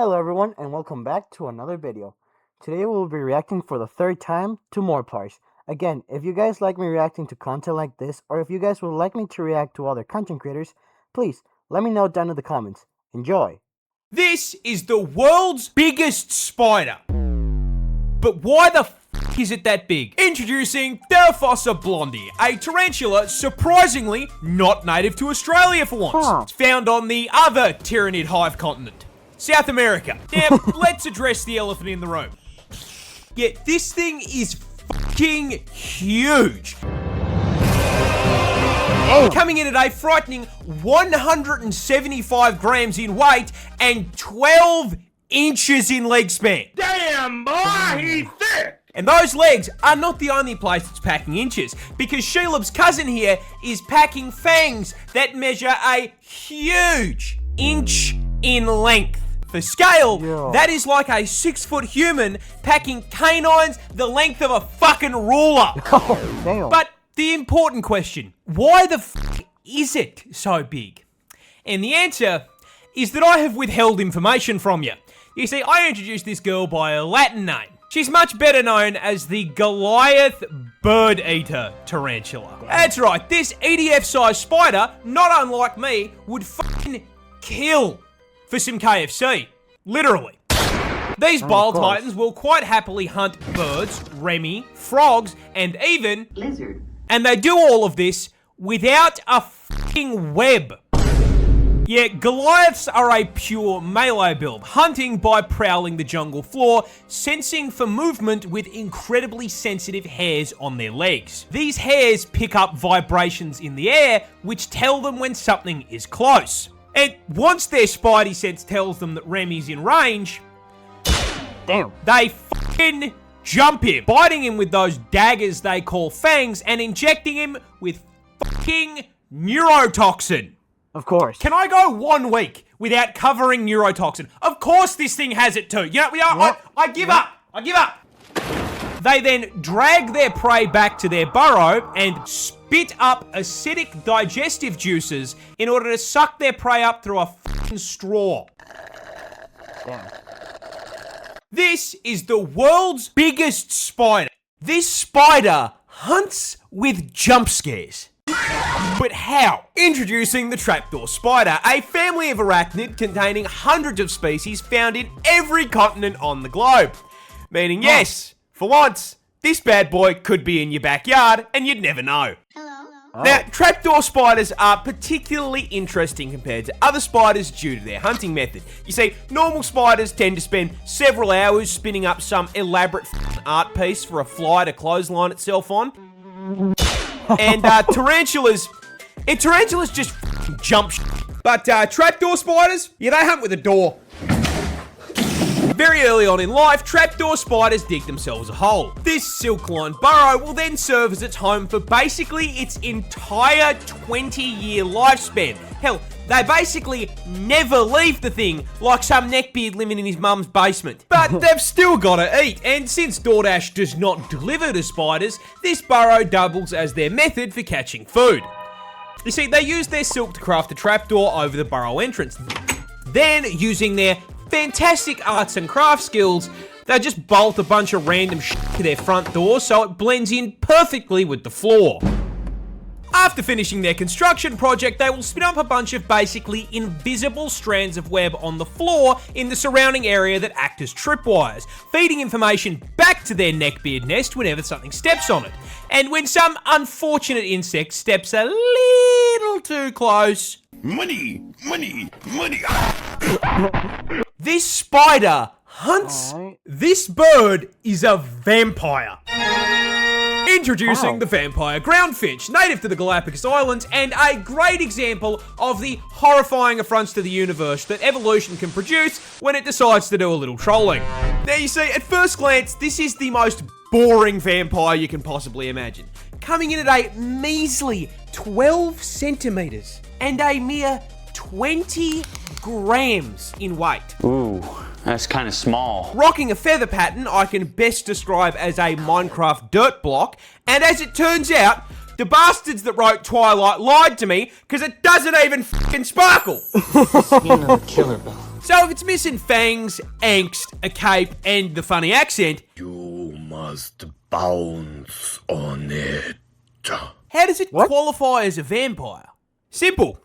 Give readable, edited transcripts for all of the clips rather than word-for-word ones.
Hello everyone and welcome back to another video. Today we will be reacting for the third time to more Parz. Again, if you guys like me reacting to content like this, or if you guys would like me to react to other content creators, please let me know down in the comments. Enjoy! This is the world's biggest spider. But why the f is it that big? Introducing Theraphosa blondie, a tarantula surprisingly not native to Australia for once. It's found on the other tyrannid hive continent, South America. Now, let's address the elephant in the room. Yeah, this thing is fucking huge. Coming in at a frightening 175 grams in weight and 12 inches in leg span. Damn, boy, he's thick! And those legs are not the only place it's packing inches, because Shelob's cousin here is packing fangs that measure a huge inch in length. For scale, that is like a 6-foot human packing canines the length of a fucking ruler. Oh, damn. But the important question, why the f is it so big? And the answer is that I have withheld information from you. You see, I introduced this girl by a Latin name. She's much better known as the Goliath bird eater tarantula. That's right, this EDF-sized spider, not unlike me, would fucking kill for some KFC. Literally. These bile titans will quite happily hunt birds, Remy, frogs, and even lizard. And they do all of this without a fucking web. Yeah, Goliaths are a pure melee build, hunting by prowling the jungle floor, sensing for movement with incredibly sensitive hairs on their legs. These hairs pick up vibrations in the air, which tell them when something is close. And once their spidey sense tells them that Remy's in range, damn, they fucking jump him, biting him with those daggers they call fangs and injecting him with fucking neurotoxin. Of course. Can I go 1 week without covering neurotoxin? Of course this thing has it too. You know, I give up. I give up. They then drag their prey back to their burrow and spit up acidic digestive juices in order to suck their prey up through a fucking straw. Damn. This is the world's biggest spider. This spider hunts with jump scares. But how? Introducing the trapdoor spider, a family of arachnid containing hundreds of species found in every continent on the globe. Meaning, yes, for once, this bad boy could be in your backyard and you'd never know. Now, trapdoor spiders are particularly interesting compared to other spiders due to their hunting method. You see, normal spiders tend to spend several hours spinning up some elaborate art piece for a fly to clothesline itself on. And tarantulas just jump shit. But trapdoor spiders, yeah, they hunt with a door. Very early on in life, trapdoor spiders dig themselves a hole. This silk-lined burrow will then serve as its home for basically its entire 20-year lifespan. Hell, they basically never leave the thing, like some neckbeard living in his mum's basement. But they've still got to eat, and since DoorDash does not deliver to spiders, this burrow doubles as their method for catching food. You see, they use their silk to craft the trapdoor over the burrow entrance. Then, using their fantastic arts and craft skills, they just bolt a bunch of random shit to their front door so it blends in perfectly with the floor. After finishing their construction project, they will spin up a bunch of basically invisible strands of web on the floor in the surrounding area that act as tripwires, feeding information back to their neckbeard nest whenever something steps on it. And when some unfortunate insect steps a little too close... Money! This spider hunts. This bird is a vampire. Introducing the vampire groundfinch, native to the Galapagos Islands, and a great example of the horrifying affronts to the universe that evolution can produce when it decides to do a little trolling. Now you see, at first glance, this is the most boring vampire you can possibly imagine. Coming in at a measly 12 centimeters and a mere 20 grams in weight. Ooh, that's kind of small. Rocking a feather pattern I can best describe as a Minecraft dirt block, and as it turns out, the bastards that wrote Twilight lied to me because it doesn't even fucking sparkle. Skin of a killer bell. So if it's missing fangs, angst, a cape, and the funny accent, You must bounce on it. how does it qualify as a vampire? Simple.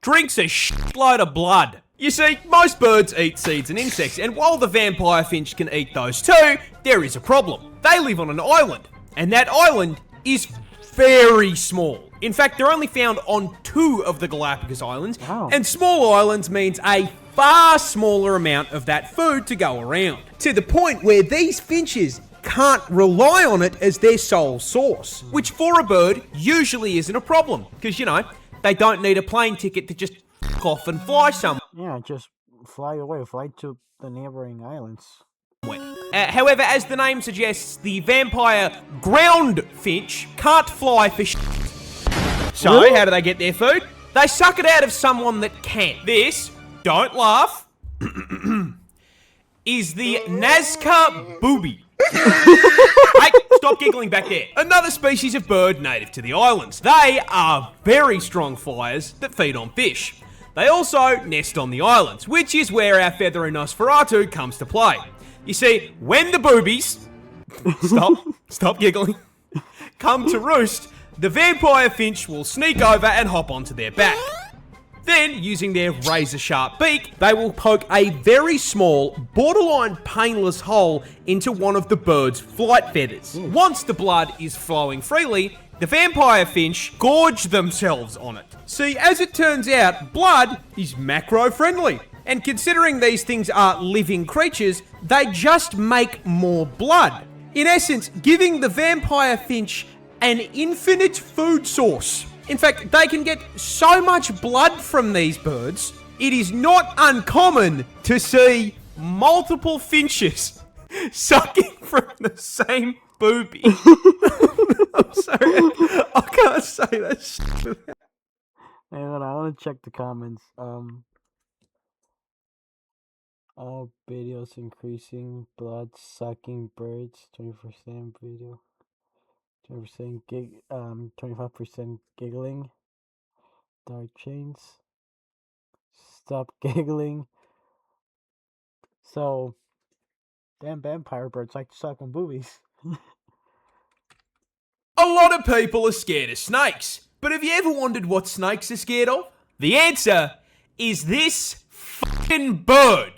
Drinks a shitload of blood. You see, most birds eat seeds and insects, and while the vampire finch can eat those too, there is a problem. They live on an island, and that island is very small. In fact, they're only found on 2 of the Galapagos Islands, and small islands means a far smaller amount of that food to go around. To the point where these finches can't rely on it as their sole source, which for a bird usually isn't a problem, because, you know, they don't need a plane ticket to just f*** off and fly somewhere. Yeah, just fly away, fly to the neighboring islands. However, as the name suggests, the vampire ground finch can't fly for shit. So, how do they get their food? They suck it out of someone that can. This, don't laugh, is the Nazca booby. Hey, stop giggling back there. Another species of bird native to the islands. They are very strong flyers that feed on fish. They also nest on the islands, which is where our feathery Nosferatu comes to play. You see, when the boobies, stop giggling, come to roost, the vampire finch will sneak over and hop onto their back. Then, using their razor-sharp beak, they will poke a very small, borderline painless hole into one of the bird's flight feathers. Once the blood is flowing freely, the vampire finch gorge themselves on it. See, as it turns out, blood is macro-friendly. And considering these things are living creatures, they just make more blood. In essence, giving the vampire finch an infinite food source. In fact, they can get so much blood from these birds, it is not uncommon to see multiple finches sucking from the same boobie. I'm sorry, I can't say that shit. Hang on, I want to check the comments. All videos increasing blood sucking birds. 20% video. 20% 25% giggling. Dark chains. Stop giggling. So, damn vampire birds like to suck on boobies. A lot of people are scared of snakes, but have you ever wondered what snakes are scared of? The answer is this fucking bird.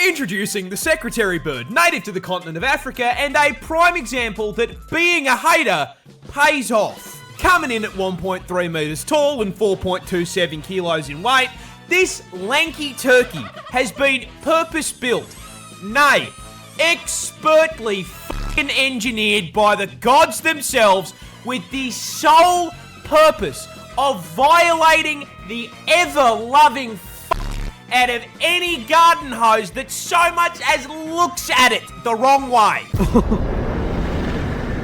Introducing the secretary bird, native to the continent of Africa, and a prime example that being a hater pays off. Coming in at 1.3 meters tall and 4.27 kilos in weight, this lanky turkey has been purpose-built, nay, expertly fucking engineered by the gods themselves with the sole purpose of violating the ever-loving out of any garden hose that so much as looks at it the wrong way.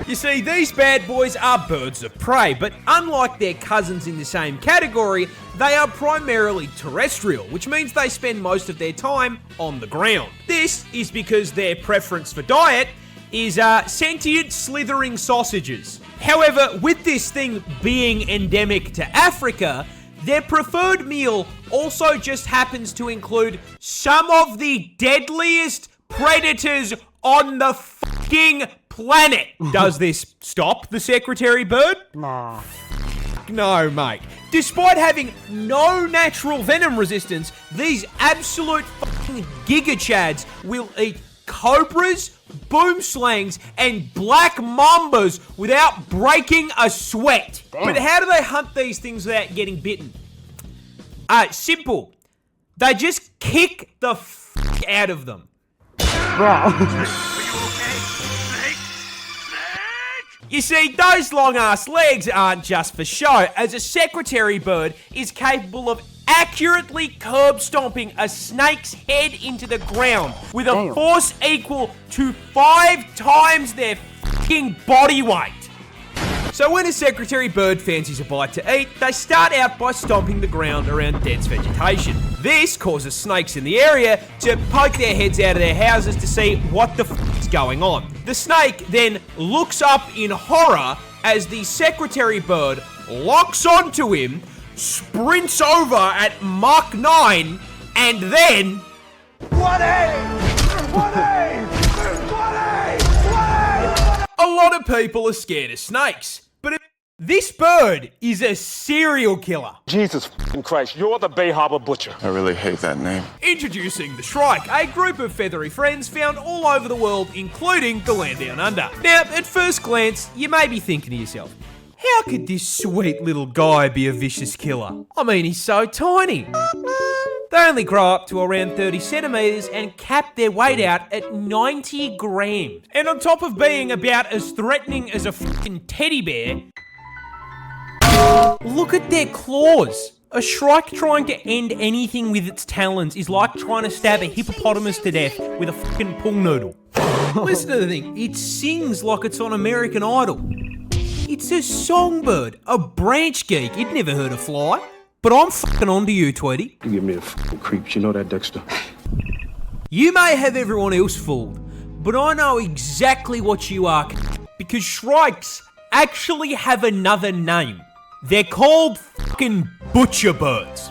You see, these bad boys are birds of prey, but unlike their cousins in the same category, they are primarily terrestrial, which means they spend most of their time on the ground. This is because their preference for diet is sentient slithering sausages. However, with this thing being endemic to Africa, their preferred meal also just happens to include some of the deadliest predators on the fucking planet. Does this stop the secretary bird? Nah. No, mate. Despite having no natural venom resistance, these absolute fucking gigachads will eat cobras, boomslangs, and black mambas without breaking a sweat. Damn. But how do they hunt these things without getting bitten? Simple. They just kick the fuck out of them. Bro. You see, those long-ass legs aren't just for show, as a secretary bird is capable of accurately curb-stomping a snake's head into the ground with a force equal to 5 times their fucking body weight. So when a secretary bird fancies a bite to eat, they start out by stomping the ground around dense vegetation. This causes snakes in the area to poke their heads out of their houses to see what the f*** is going on. The snake then looks up in horror as the secretary bird locks onto him, sprints over at Mach 9, And then... A lot of people are scared of snakes, but this bird is a serial killer. Jesus f***ing Christ, you're the Bay Harbor Butcher. I really hate that name. Introducing the Shrike, a group of feathery friends found all over the world, including the land down under. Now, at first glance, you may be thinking to yourself, how could this sweet little guy be a vicious killer? I mean, he's so tiny. They only grow up to around 30 centimetres and cap their weight out at 90 grams. And on top of being about as threatening as a fucking teddy bear, look at their claws. A shrike trying to end anything with its talons is like trying to stab a hippopotamus to death with a fucking pool noodle. Listen to the thing, it sings like it's on American Idol. It's a songbird, a branch geek. You'd never heard a fly. But I'm fucking onto you, Tweety. You give me the f***ing creeps, you know that, Dexter? You may have everyone else fooled, but I know exactly what you are, because shrikes actually have another name. They're called fucking butcher birds.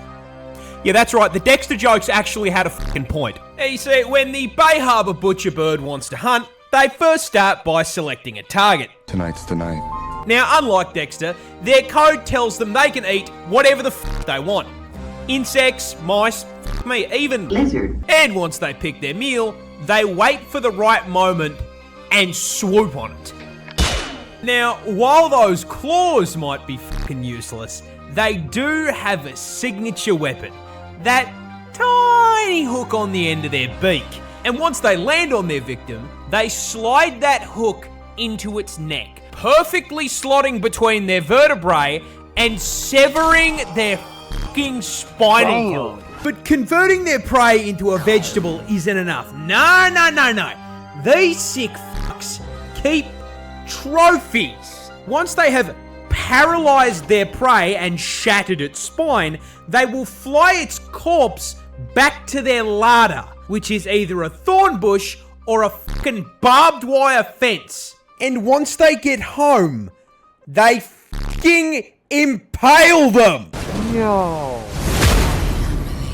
Yeah, that's right, the Dexter jokes actually had a fucking point. You see, when the Bay Harbor butcher bird wants to hunt, they first start by selecting a target. Tonight's the night. Now, unlike Dexter, their code tells them they can eat whatever the f*** they want. Insects, mice, f*** me, even lizard. And once they pick their meal, they wait for the right moment and swoop on it. Now, while those claws might be fucking useless, they do have a signature weapon. That tiny hook on the end of their beak. And once they land on their victim, they slide that hook into its neck, perfectly slotting between their vertebrae and severing their fucking spinal cord. But converting their prey into a vegetable isn't enough. No. These sick fucks keep trophies. Once they have paralyzed their prey and shattered its spine, they will fly its corpse back to their larder, which is either a thorn bush or a fucking barbed wire fence. And once they get home, they fucking impale them. Yo.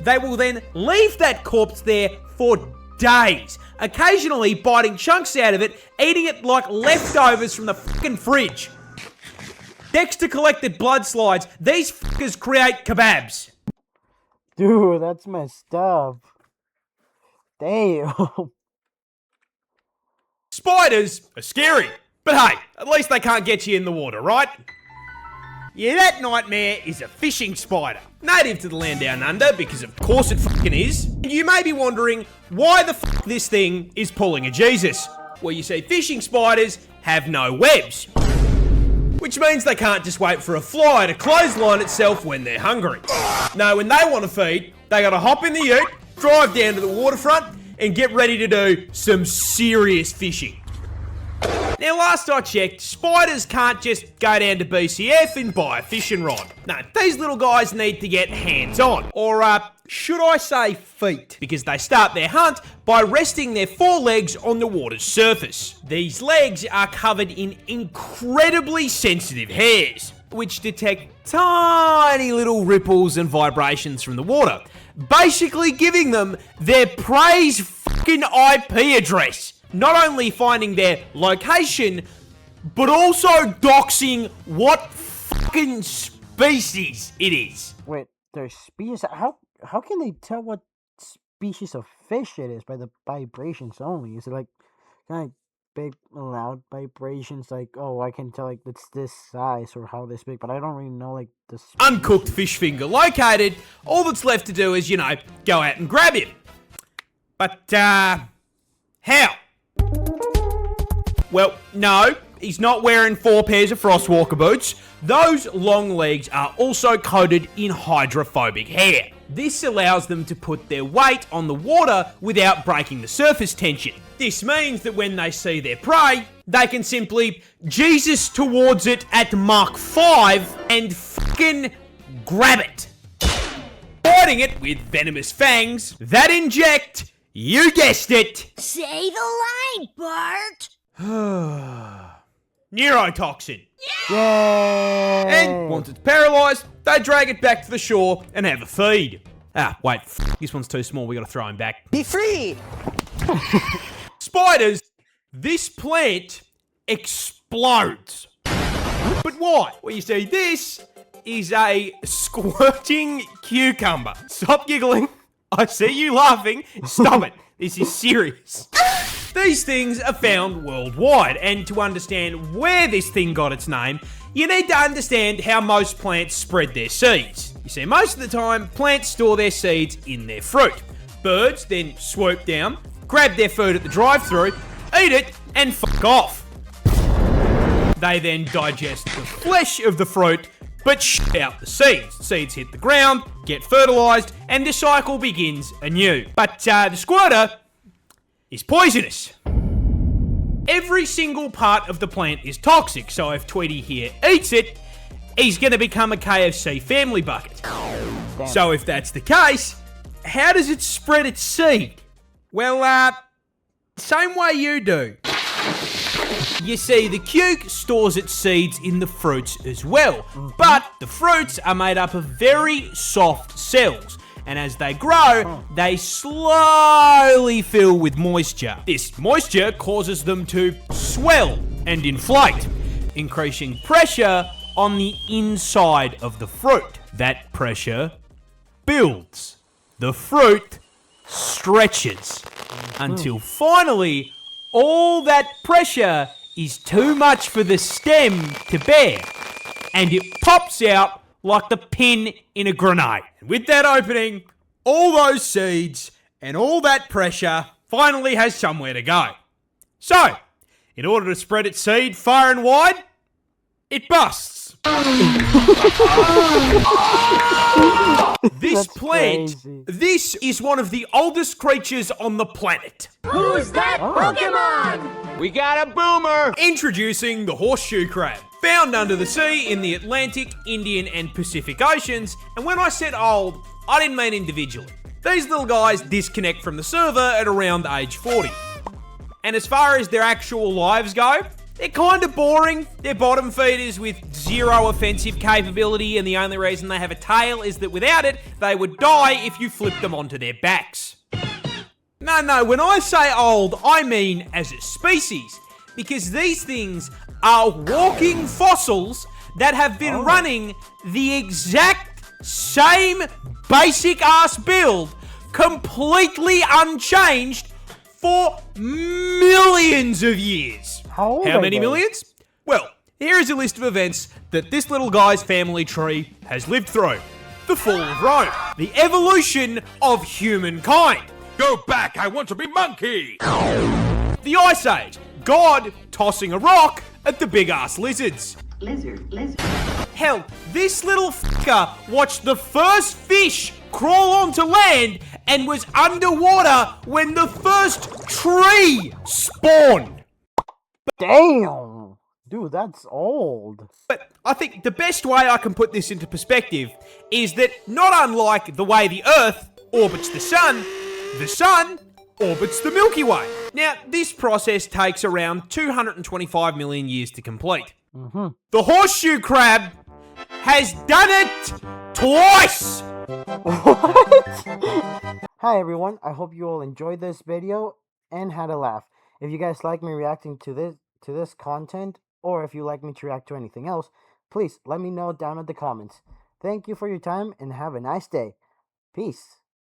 They will then leave that corpse there for days, occasionally biting chunks out of it, eating it like leftovers from the fucking fridge. Dexter collected blood slides. These fuckers create kebabs. Dude, that's messed up. Damn. Spiders are scary, but hey, at least they can't get you in the water, right? Yeah, that nightmare is a fishing spider. Native to the land down under, because of course it fucking is. And you may be wondering why the fuck this thing is pulling a Jesus. Well, you see, fishing spiders have no webs. Which means they can't just wait for a fly to clothesline itself when they're hungry. No, when they want to feed, they gotta hop in the ute, drive down to the waterfront, and get ready to do some serious fishing. Now, last I checked, spiders can't just go down to BCF and buy a fishing rod. No, these little guys need to get hands-on. Or, should I say feet? Because they start their hunt by resting their forelegs on the water's surface. These legs are covered in incredibly sensitive hairs, which detect tiny little ripples and vibrations from the water, basically giving them their prey's fucking IP address. Not only finding their location, but also doxing what fucking species it is. Wait, their species? How can they tell what species of fish it is by the vibrations only? Is it like kind of big, loud vibrations? Like, oh, I can tell like it's this size or how this big, but I don't really know like the species. Uncooked fish finger located. All that's left to do is, you know, go out and grab him. But, how? Well, no, he's not wearing 4 pairs of Frostwalker boots. Those long legs are also coated in hydrophobic hair. This allows them to put their weight on the water without breaking the surface tension. This means that when they see their prey, they can simply Jesus towards it at Mach 5 and fucking grab it. Biting it with venomous fangs that inject, you guessed it, Say the line, Bart. neurotoxin. Yay! And once it's paralyzed, they drag it back to the shore and have a feed. Ah, wait, this one's too small. We gotta throw him back. Be free! Spiders, this plant explodes. But why? Well, you see, this is a squirting cucumber. Stop giggling. I see you laughing. Stop it. This is serious. These things are found worldwide, and to understand where this thing got its name, you need to understand how most plants spread their seeds. You see, most of the time, plants store their seeds in their fruit. Birds then swoop down, grab their food at the drive-thru, eat it, and fuck off. They then digest the flesh of the fruit, but shit out the seeds. Seeds hit the ground, get fertilized, and the cycle begins anew. But the squirter is poisonous. Every single part of the plant is toxic, so if Tweety here eats it, he's gonna become a KFC family bucket. Damn. So if that's the case, how does it spread its seed? Well, same way you do. You see, the cuke stores its seeds in the fruits as well, but the fruits are made up of very soft cells, and as they grow, they slowly fill with moisture. This moisture causes them to swell and inflate, increasing pressure on the inside of the fruit. That pressure builds. The fruit stretches until finally all that pressure is too much for the stem to bear, and it pops out like the pin in a grenade. And with that opening, all those seeds and all that pressure finally has somewhere to go. So, in order to spread its seed far and wide, it busts. This That's plant, crazy. this is one of the oldest creatures on the planet. Who's that Pokemon? We got a boomer! Introducing the horseshoe crab, found under the sea in the Atlantic, Indian, and Pacific Oceans. And when I said old, I didn't mean individually. These little guys disconnect from the server at around age 40. And as far as their actual lives go, they're kind of boring. They're bottom feeders with zero offensive capability, and the only reason they have a tail is that without it, they would die if you flipped them onto their backs. No, when I say old, I mean as a species, because these things are walking fossils that have been running the exact same basic ass build, completely unchanged, for millions of years. How old How are many they? millions? Well, here is a list of events that this little guy's family tree has lived through. The fall of Rome, the evolution of humankind, Go back, I want to be monkey! the Ice Age, God tossing a rock at the big ass lizards. Lizard. Hell, this little fucker watched the first fish crawl onto land and was underwater when the first tree spawned. Damn! Dude, that's old. But I think the best way I can put this into perspective is that not unlike the way the Earth orbits the Sun orbits the Milky Way. Now, this process takes around 225 million years to complete. The horseshoe crab has done it twice! Hi everyone, I hope you all enjoyed this video and had a laugh. If you guys like me reacting to this content, or if you like me to react to anything else, please let me know down in the comments. Thank you for your time and have a nice day. Peace.